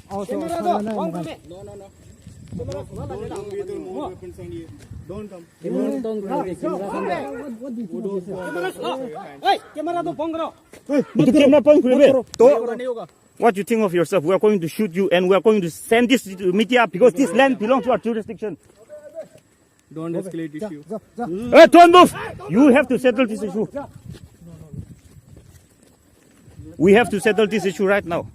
Camera do, wrong kami. No. Don't come. Hey, camera do bong karo. Itu camera point what do you think of yourself? We are going to shoot you and we are going to send this to media because this land belongs to our jurisdiction. Don't escalate issue. Hey, don't move! You have to settle this issue. We have to settle this issue right now.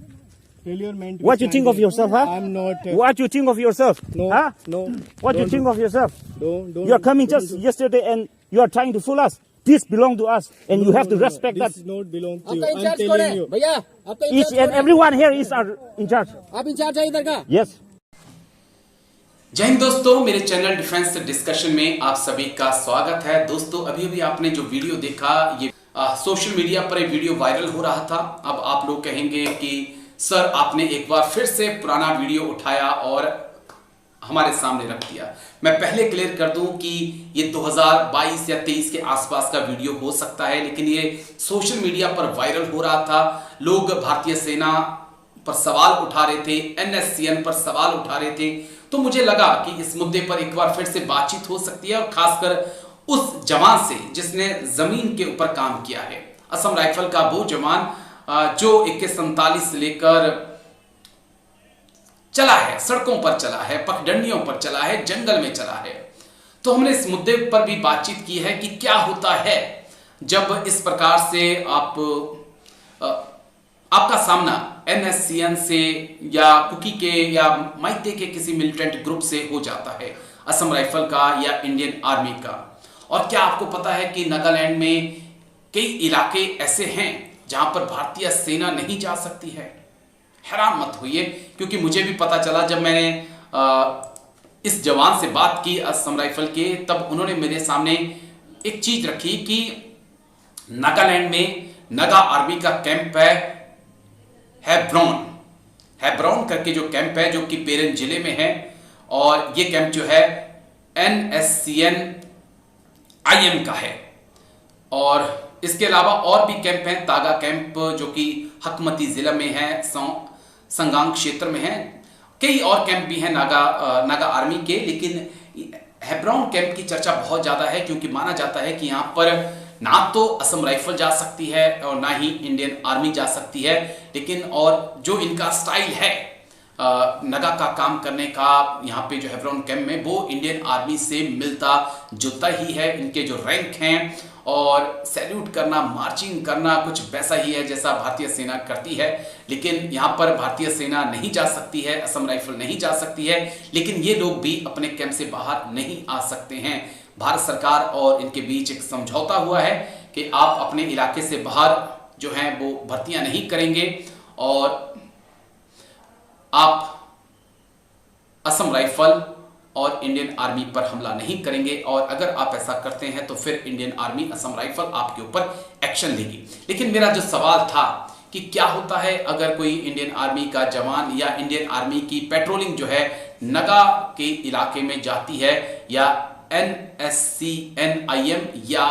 What do you think of yourself, huh? I'm not. What do you think of yourself? No. Huh? No. What do you think of yourself? Don't. You are coming just yesterday and you are trying to fool us. This belongs to us and you have to respect that. This not belong to you. I'm telling you. भैया आपका Each and everyone here is our in charge. आप in charge है इधर का? Yes. जय हिंद दोस्तों, मेरे channel defence discussion में आप सभी का स्वागत है। दोस्तों अभी आपने जो वीडियो देखा ये सोशल मीडिया पर एक वीडियो वायरल हो रहा था। अब आप लोग कहेंगे कि सर आपने एक बार फिर से पुराना वीडियो उठाया और हमारे सामने रख दिया। मैं पहले क्लियर कर दूं कि ये 2022 या 23 के आसपास का वीडियो हो सकता है, लेकिन ये सोशल मीडिया पर वायरल हो रहा था। लोग भारतीय सेना पर सवाल उठा रहे थे, NSCN पर सवाल उठा रहे थे, तो मुझे लगा कि इस मुद्दे पर एक बार फिर से बातचीत हो सकती है और खासकर उस जवान से जिसने जमीन के ऊपर काम किया है। असम राइफल का वो जवान जो AK-47 लेकर चला है, सड़कों पर चला है, पगडंडियों पर चला है, जंगल में चला है। तो हमने इस मुद्दे पर भी बातचीत की है कि क्या होता है जब इस प्रकार से आपका सामना NSCN से या कुकी के या माइते के किसी मिलिटेंट ग्रुप से हो जाता है, असम राइफल का या इंडियन आर्मी का। और क्या आपको पता है कि नागालैंड में कई इलाके ऐसे हैं जहां पर भारतीय सेना नहीं जा सकती है। हैरान मत होइए, क्योंकि मुझे भी पता चला जब मैंने इस जवान से बात की असम राइफल के, तब उन्होंने मेरे सामने एक चीज रखी कि नागालैंड में नागा आर्मी का कैंप है हैब्रॉन करके जो कैंप है, जो कि पेरेन जिले में है। और ये कैंप जो है NSCN IM का है। और इसके अलावा और भी कैंप हैं, तागा कैंप जो कि हकमती जिला में है, संगांग क्षेत्र में है। कई और कैंप भी हैं नागा आर्मी के, लेकिन हैब्रॉन कैंप की चर्चा बहुत ज्यादा है, क्योंकि माना जाता है कि यहां पर ना तो असम राइफल जा सकती है और ना ही इंडियन आर्मी जा सकती है, लेकिन और जो इनका स्टाइल है नगा का काम करने का यहाँ पे जो हैब्रॉन कैंप में, वो इंडियन आर्मी से मिलता जुलता ही है। इनके जो रैंक हैं और सैल्यूट करना, मार्चिंग करना कुछ वैसा ही है जैसा भारतीय सेना करती है। लेकिन यहाँ पर भारतीय सेना नहीं जा सकती है, असम राइफल नहीं जा सकती है, लेकिन ये लोग भी अपने कैंप से बाहर नहीं आ सकते हैं। भारत सरकार और इनके बीच एक समझौता हुआ है कि आप अपने इलाके से बाहर जो हैं वो भर्तियां नहीं करेंगे और आप असम राइफल और इंडियन आर्मी पर हमला नहीं करेंगे, और अगर आप ऐसा करते हैं तो फिर इंडियन आर्मी, असम राइफल आपके ऊपर एक्शन लेगी। लेकिन मेरा जो सवाल था कि क्या होता है अगर कोई इंडियन आर्मी का जवान या इंडियन आर्मी की पेट्रोलिंग जो है नगा के इलाके में जाती है, या NSCN IM या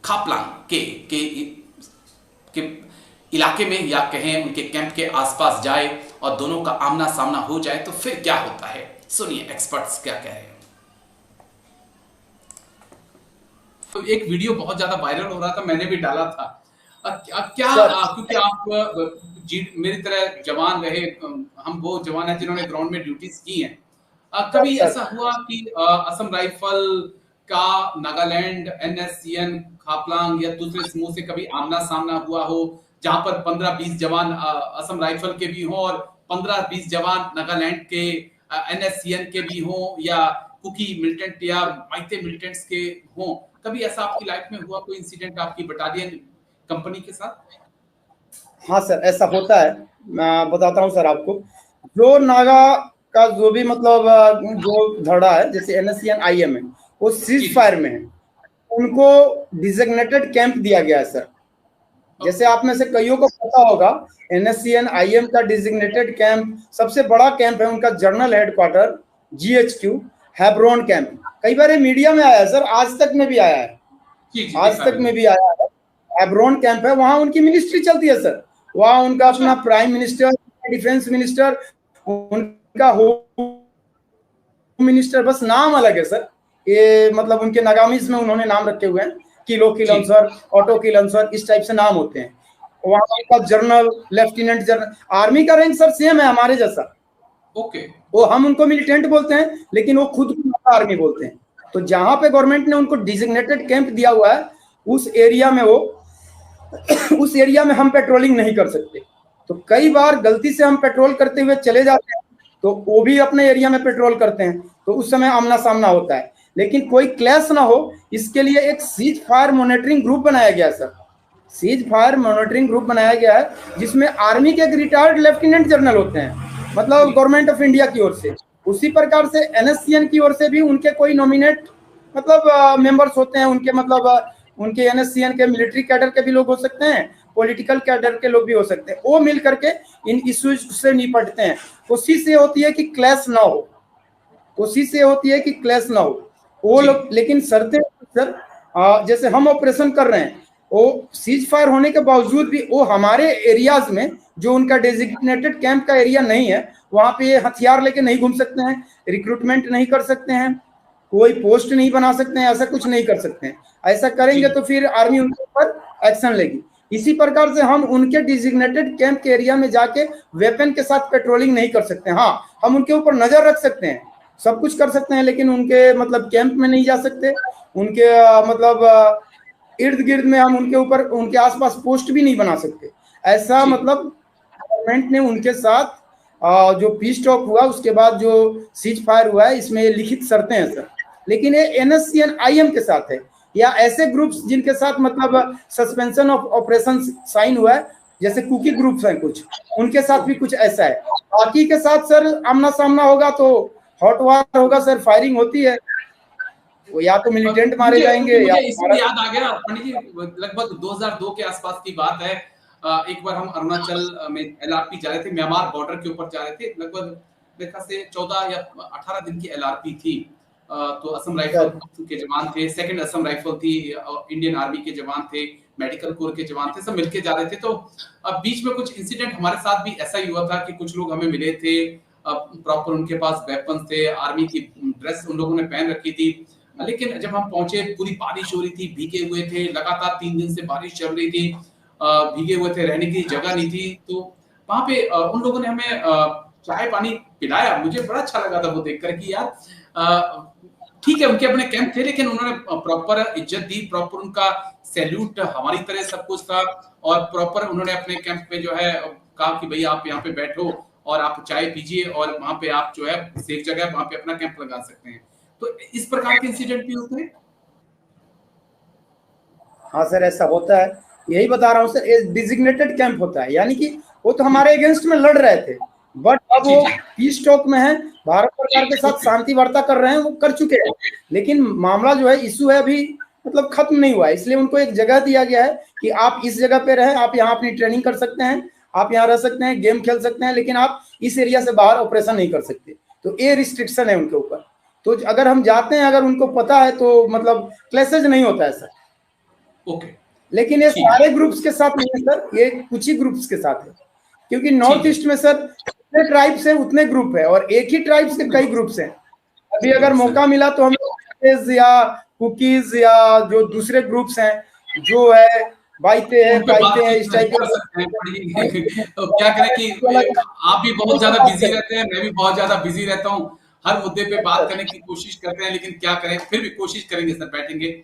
खापलांग के इलाके में, या कहें उनके कैंप के आसपास जाए और दोनों का आमना सामना हो जाए, तो फिर क्या होता है। सुनिए एक्सपर्ट्स क्या कह रहे हैं। तो एक वीडियो बहुत ज्यादा वायरल हो रहा था, मैंने भी डाला था। क्योंकि आप मेरी तरह जवान रहे, हम वो जवान हैं जिन्होंने ग्राउंड में ड्यूटीज की हैं। कभी ऐसा हुआ कि असम राइफल का नागालैंड NSCN खापलांग या दूसरे समूह से कभी आमना सामना हुआ हो, जहां पर 15-20 जवान असम राइफल के भी हों और 15-20 जवान नागालैंड के NSCN के भी हों, या कुकी मिलिटेंट या माइते मिलिटेंट्स के हों? कभी ऐसा आपकी लाइफ में हुआ कोई इंसिडेंट आपकी बटालियन कंपनी के साथ? हाँ सर, ऐसा होता है। मैं बताता हूँ सर आपको। जो नागा का जो भी मतलब जो धड़ा है, जैसे NSCN IM है, वो सीज फायर में है, उनको डिजिग्नेटेड कैंप दिया गया है सर। जैसे आप में से कईयों को पता होगा, NSCN IM का डिजिग्नेटेड कैंप सबसे बड़ा कैंप है, उनका जनरल हेडक्वार्टर GHQ हैब्रॉन कैंप। कई बार मीडिया में आया है सर, आज तक में भी आया है, आज तक में भी आया है। हैब्रॉन कैंप है, वहां उनकी मिनिस्ट्री चलती है सर। वहां उनका अपना प्राइम मिनिस्टर डिफेंस मिनिस्टर, उनका होम मिनिस्टर, बस नाम अलग है सर। ये मतलब उनके नागामीज में उन्होंने नाम रखे हुए हैं, किलो किल आंसर, ऑटो किल आंसर, इस टाइप से नाम होते हैं। वहां का जनरल, लेफ्टिनेंट जनरल, आर्मी का रैंक सर सेम है हमारे जैसा। ओके। वो हम उनको मिलिटेंट बोलते हैं, लेकिन वो खुद को आर्मी बोलते हैं। तो जहां पे गवर्नमेंट ने उनको डिजिग्नेटेड कैंप दिया हुआ है, उस एरिया में वो उस एरिया में हम पेट्रोलिंग नहीं कर सकते। तो कई बार गलती से हम पेट्रोल करते हुए चले जाते हैं, तो वो भी अपने एरिया में पेट्रोल करते हैं, तो उस समय आमना सामना होता है। लेकिन कोई क्लैश ना हो, इसके लिए एक सीज फायर मॉनिटरिंग ग्रुप बनाया गया sir. Cease fire monitoring group बनाया गया है, जिसमें आर्मी के एक रिटायर्ड लेफ्टिनेंट जनरल होते हैं, मतलब गवर्नमेंट ऑफ इंडिया की ओर से। उसी प्रकार से एनएससीएन की ओर से भी उनके कोई नॉमिनेट मतलब मेंबर्स होते हैं, उनके मतलब उनके एनएससीएन के मिलिट्री कैडर के भी लोग हो सकते हैं, पॉलिटिकल कैडर के लोग भी हो सकते हैं। वो मिल करके इन इश्यूज से निपटते हैं। कोशिश ये होती है कि क्लैश ना हो, कोशिश ये होती है कि क्लैश ना हो वो लोग। लेकिन शर्तें सर, जैसे हम ऑपरेशन कर रहे हैं, वो सीज फायर होने के बावजूद भी वो हमारे एरियाज में, जो उनका डेजिग्नेटेड कैंप का एरिया नहीं है, वहां पे ये हथियार लेके नहीं घूम सकते हैं, रिक्रूटमेंट नहीं कर सकते हैं, कोई पोस्ट नहीं बना सकते हैं, ऐसा कुछ नहीं कर सकते हैं। ऐसा करेंगे तो फिर आर्मी उनके ऊपर एक्शन लेगी। इसी प्रकार से हम उनके डिजिग्नेटेड कैंप के एरिया में जाके वेपन के साथ पेट्रोलिंग नहीं कर सकते। हाँ, हम उनके ऊपर नजर रख सकते हैं, सब कुछ कर सकते हैं, लेकिन उनके मतलब कैंप में नहीं जा सकते। उनके मतलब इर्द गिर्द में हम उनके ऊपर, उनके आसपास पोस्ट भी नहीं बना सकते। ऐसा मतलब गवर्नमेंट ने उनके साथ जो पीस टॉक हुआ, उसके बाद जो सीज फायर हुआ है, इसमें लिखित शर्तें हैं सर। लेकिन ये एनएससीएन आईएम के साथ है, या ऐसे ग्रुप्स जिनके साथ मतलब सस्पेंशन ऑफ ऑपरेशन साइन हुआ है, जैसे कुकी ग्रुप्स हैं कुछ, उनके साथ भी कुछ ऐसा है। बाकी के साथ सर आमना सामना होगा तो हॉट वार होगा सर, फायरिंग होती है, वो या तो मिलिटेंट मारे जाएंगे या इसमें याद आ गया पंडित जी, लगभग 2002 के आसपास की बात है। एक बार हम अरुणाचल में एलआरपी जा रहे थे, म्यांमार बॉर्डर के ऊपर जा रहे थे। लगभग देखा से 14 या 18 दिन की एलआरपी थी। तो असम राइफल के जवान थे, सेकंड असम राइफल थी, इंडियन आर्मी के जवान थे, मेडिकल कोर के जवान थे, सब मिलके जा रहे थे। तो बीच में कुछ इंसिडेंट हमारे साथ भी ऐसा ही हुआ था कि कुछ लोग हमें मिले थे, प्रॉपर उनके पास वेपन्स थे, आर्मी की ड्रेस उन लोगों ने पहन रखी थी। लेकिन जब हम पहुंचे, पूरी बारिश हो रही थी, भीगे हुए थे, लगातार 3 दिन से बारिश चल रही थी, भीगे हुए थे, रहने की जगह नहीं थी। तो वहां पे उन लोगों ने हमें चाय पानी पिलाया। मुझे बड़ा अच्छा लगा था वो देखकर कि यार ठीक है, उनके अपने कैंप थे, लेकिन उन्होंने प्रॉपर इज्जत दी, प्रॉपर उनका सैल्यूट हमारी तरह सब कुछ था, और प्रॉपर उन्होंने अपने कैंप में जो है कहा कि भैया आप यहाँ पे बैठो और आप चाय पीजिए, और वहां पे आप जो है सेफ जगह वहां पे अपना कैंप लगा सकते हैं। तो इस प्रकार के इंसिडेंट भी होते हैं। हाँ सर, ऐसा होता है, यही बता रहा हूँ सर। ये डिजिग्नेटेड कैंप होता है, यानी कि वो तो हमारे अगेंस्ट में लड़ रहे थे, बट अब वो पीस टॉक में है, भारत सरकार के साथ शांति वार्ता कर रहे हैं, वो कर चुके हैं। लेकिन मामला जो है, इशू है, अभी मतलब खत्म नहीं हुआ है। इसलिए उनको एक जगह दिया गया है कि आप इस जगह पे रहे, आप यहाँ अपनी ट्रेनिंग कर सकते हैं, आप यहाँ रह सकते हैं, गेम खेल सकते हैं, लेकिन आप इस एरिया से बाहर ऑपरेशन नहीं कर सकते। तो ये रिस्ट्रिक्शन है उनके ऊपर। तो अगर हम जाते हैं, अगर उनको पता है, तो मतलब क्लैशेज नहीं होता है सर। ओके। लेकिन ये सारे ग्रुप्स के साथ नहीं है सर, ये कुछ ही ग्रुप्स के साथ है, क्योंकि नॉर्थ ईस्ट में सर जितने ट्राइब्स हैं उतने ग्रुप है, और एक ही ट्राइब्स के कई ग्रुप्स हैं। अभी अगर मौका मिला तो हम या कुकीज या जो दूसरे ग्रुप्स हैं, जो है बाइते हैं इस टाइप के। तो क्या करें कि आप भी बहुत ज्यादा बिजी रहते हैं, मैं भी बहुत ज्यादा बिजी रहता हूँ, हर मुद्दे पे बात करने की कोशिश करते हैं, लेकिन क्या करें, फिर भी कोशिश करेंगे सर, बैठेंगे।